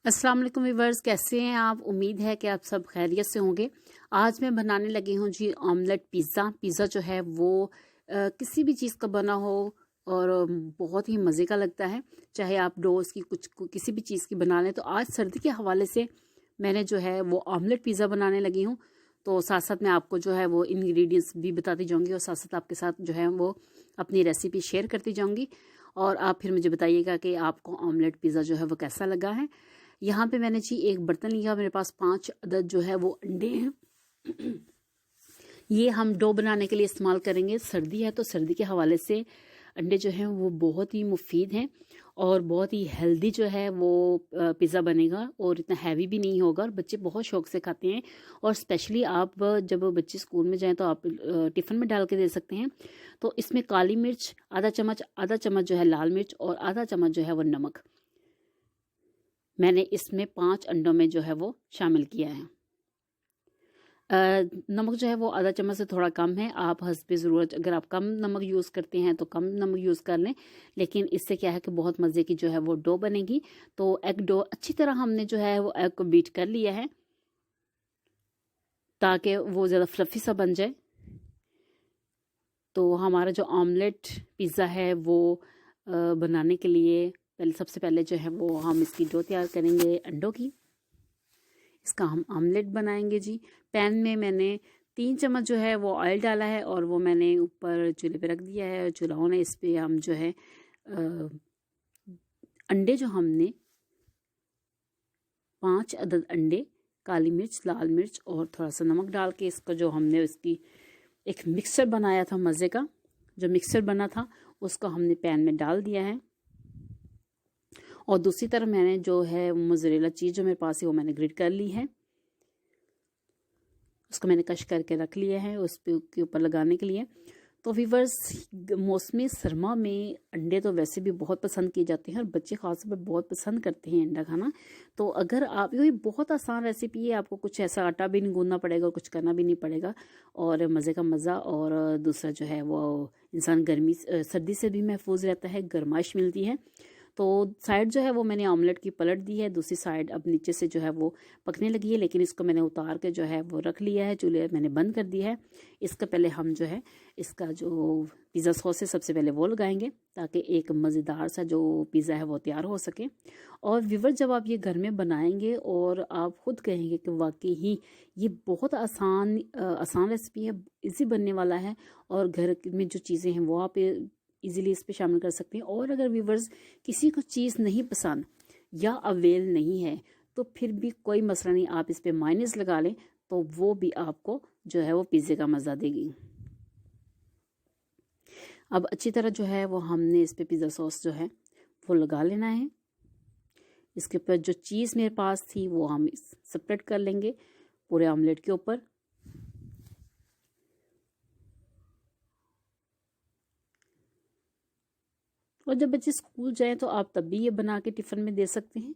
अस्सलाम वालेकुम व्यूअर्स, कैसे हैं आप। उम्मीद है कि आप सब खैरियत से होंगे। आज मैं बनाने लगी हूँ जी ऑमलेट पिज़्ज़ा जो है वो किसी भी चीज़ का बना हो और बहुत ही मज़े का लगता है। चाहे आप डोस की किसी भी चीज़ की बना लें। तो आज सर्दी के हवाले से मैंने जो है वो ऑमलेट पिज़्ज़ा बनाने लगी हूँ। तो साथ साथ मैं आपको जो है वो इंग्रेडिएंट्स भी बताती जाऊँगी और साथ साथ आपके साथ जो है वो अपनी रेसिपी शेयर करती जाऊँगी। और आप फिर मुझे बताइएगा कि आपको ऑमलेट पिज़्ज़ा जो है वो कैसा लगा है। यहाँ पे मैंने जी एक बर्तन लिया, मेरे पास 5 अदद जो है वो अंडे हैं। ये हम डो बनाने के लिए इस्तेमाल करेंगे। सर्दी है तो सर्दी के हवाले से अंडे जो हैं वो बहुत ही मुफीद हैं और बहुत ही हेल्दी जो है वो पिज़्ज़ा बनेगा और इतना हैवी भी नहीं होगा और बच्चे बहुत शौक से खाते हैं। और स्पेशली आप जब बच्चे स्कूल में जाएं तो आप टिफ़िन में डाल के दे सकते हैं। तो इसमें काली मिर्च आधा चम्मच जो है लाल मिर्च और आधा चम्मच जो है वो नमक मैंने इसमें 5 अंडों में जो है वो शामिल किया है। नमक जो है वो आधा चम्मच से थोड़ा कम है, आप हस्बे ज़रूरत अगर आप कम नमक यूज़ करते हैं तो कम नमक यूज़ कर लें। लेकिन इससे क्या है कि बहुत मज़े की जो है वो डो बनेगी। तो एग डो अच्छी तरह हमने जो है वो एग को बीट कर लिया है ताकि वो ज़्यादा फ्लफ़ी सा बन जाए। तो हमारा जो ऑमलेट पिज़्ज़ा है वो बनाने के लिए सबसे पहले जो है वो हम इसकी डो तैयार करेंगे अंडों की। इसका हम ऑमलेट बनाएंगे जी। पैन में मैंने 3 चम्मच जो है वो ऑयल डाला है और वो मैंने ऊपर चूल्हे पे रख दिया है। चूल्हा होने इस पे हम जो है अंडे जो हमने 5 अदद अंडे, काली मिर्च, लाल मिर्च और थोड़ा सा नमक डाल के इसका जो हमने इसकी एक मिक्सचर बनाया था मज़े का, जो मिक्सचर बना था उसको हमने पैन में डाल दिया है। और दूसरी तरफ मैंने जो है मोज़रेला चीज़ जो मेरे पास है वो मैंने ग्रेट कर ली है, उसको मैंने कश करके रख लिया है उस पे के ऊपर लगाने के लिए। तो व्यूअर्स, मौसमी सरमा में अंडे तो वैसे भी बहुत पसंद किए जाते हैं और बच्चे ख़ास तौर पर बहुत पसंद करते हैं अंडा खाना। तो अगर आप, ये बहुत आसान रेसिपी है, आपको कुछ ऐसा आटा भी नहीं गूंदना पड़ेगा, कुछ करना भी नहीं पड़ेगा और मज़े का मज़ा। और दूसरा जो है वो इंसान सर्दी से भी महफूज रहता है, गर्माइश मिलती है। तो साइड जो है वो मैंने ऑमलेट की पलट दी है, दूसरी साइड अब नीचे से जो है वो पकने लगी है, लेकिन इसको मैंने उतार के जो है वो रख लिया है, चूल्हे मैंने बंद कर दिया है। इसका पहले हम जो है इसका जो पिज़्ज़ा सॉस है सबसे पहले वो लगाएंगे ताकि एक मज़ेदार सा जो पिज़्ज़ा है वो तैयार हो सके। और व्यूअर, जब आप ये घर में बनाएंगे और आप खुद कहेंगे कि वाकई ही ये बहुत आसान रेसिपी है, इजी बनने वाला है और घर में जो चीज़ें हैं वो आप इजीली इस पे शामिल कर सकते हैं। और अगर व्यूवर्स किसी को चीज़ नहीं पसंद या अवेल नहीं है तो फिर भी कोई मसला नहीं, आप इस पे माइनस लगा लें तो वो भी आपको जो है वो पिज़्ज़े का मज़ा देगी। अब अच्छी तरह जो है वो हमने इस पे पिज़्ज़ा सॉस जो है वो लगा लेना है। इसके ऊपर जो चीज़ मेरे पास थी वो हम सेपरेट कर लेंगे पूरे ऑमलेट के ऊपर। और जब बच्चे स्कूल जाएं तो आप तब भी ये बना के टिफ़िन में दे सकते हैं।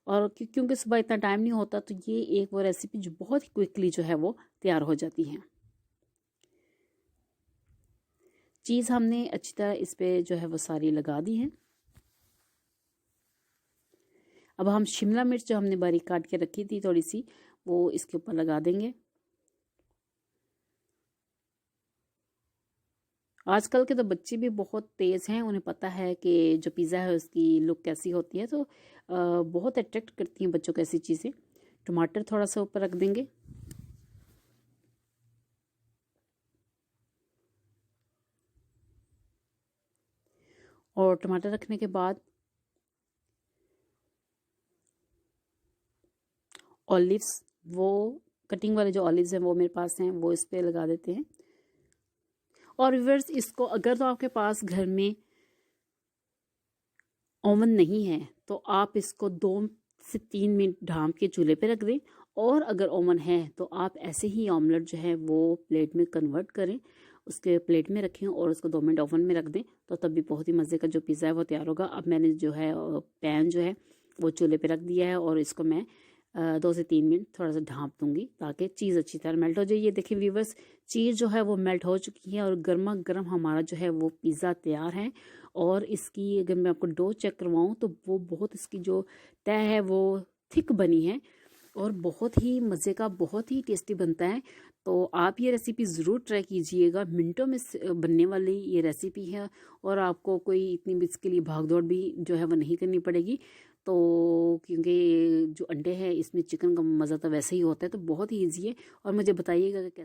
और क्योंकि सुबह इतना टाइम नहीं होता तो ये एक वो रेसिपी जो बहुत ही क्विकली जो है वो तैयार हो जाती है। चीज़ हमने अच्छी तरह इस पे जो है वो सारी लगा दी है। अब हम शिमला मिर्च जो हमने बारीक काट के रखी थी थोड़ी सी, वो इसके ऊपर लगा देंगे। आजकल के तो बच्चे भी बहुत तेज़ हैं, उन्हें पता है कि जो पिज़्ज़ा है उसकी लुक कैसी होती है, तो बहुत अट्रैक्ट करती हैं बच्चों को ऐसी चीज़ें। टमाटर थोड़ा सा ऊपर रख देंगे। और टमाटर रखने के बाद ऑलिव्स, वो कटिंग वाले जो ऑलिव्स हैं वो मेरे पास हैं, वो इस पे लगा देते हैं। और व्यूअर्स, इसको अगर तो आपके पास घर में ओवन नहीं है तो आप इसको 2 से 3 मिनट ढाँप के चूल्हे पे रख दें। और अगर ओवन है तो आप ऐसे ही ऑमलेट जो है वो प्लेट में कन्वर्ट करें, उसके प्लेट में रखें और उसको 2 मिनट ओवन में रख दें, तो तब भी बहुत ही मज़े का जो पिज़्ज़ा है वो तैयार होगा। अब मैंने जो है पैन जो है वो चूल्हे पे रख दिया है और इसको मैं 2 से 3 मिनट थोड़ा सा ढाँप दूंगी ताकि चीज़ अच्छी तरह मेल्ट हो जाए। ये देखिए व्यूवर्स, चीज़ जो है वो मेल्ट हो चुकी है और गर्मा गर्म हमारा जो है वो पिज़्ज़ा तैयार है। और इसकी अगर मैं आपको डो चेक करवाऊँ तो वो बहुत, इसकी जो तय है वो थिक बनी है और बहुत ही मज़े का, बहुत ही टेस्टी बनता है। तो आप ये रेसिपी ज़रूर ट्राई कीजिएगा। मिनटों में बनने वाली ये रेसिपी है और आपको कोई इतनी भी इसके लिए भाग दौड़ भी जो है वो नहीं करनी पड़ेगी। तो क्योंकि जो अंडे हैं इसमें चिकन का मज़ा तो वैसे ही होता है, तो बहुत ही ईजी है। और मुझे बताइएगा कि कैसे